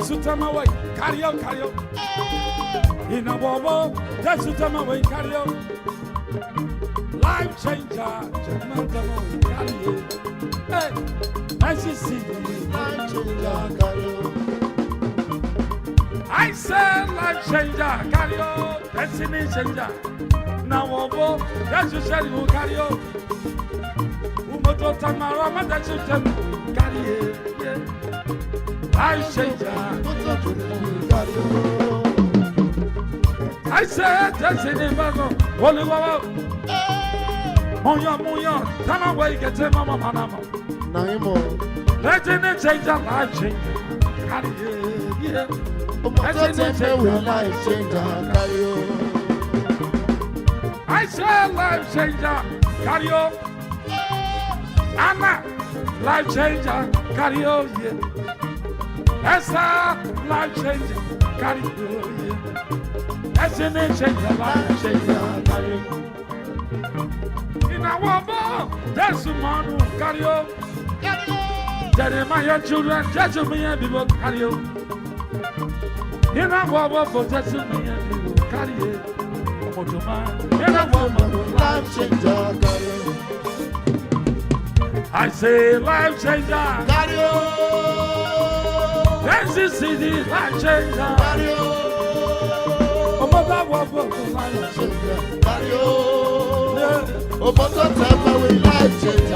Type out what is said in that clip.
That's what I'm away. Carry on. In a wobble, that's what I'm away. Carry on. Life changer, carry on. Hey, Mercy, life changer, carry on. I said life changer, carry on. Destiny changer. Now wobble, that's what you carry on. Umoto tamara, that's what you carry on. Life changer, carry on. I said destiny battle, holy wow. Moya, come away, get him, Mama Manama. Naimo. Destiny changer, life changer, carry on. Destiny changer, life changer, carry on. I said life changer, carry on. Anna, life changer, carry on. Esther, life changer, carry on. Destiny changer, life changer, carry on. In our ball, that's the man who carry on. Jeremiah children, Jeremiah people carry on. In our ball, for Jeremiah people carry on. In our ball, life changer, carry on. I say life changer, Carry on. This is city life changer, Carry on. Oh, mother, what life changer, Carry on. Oh, but life changer.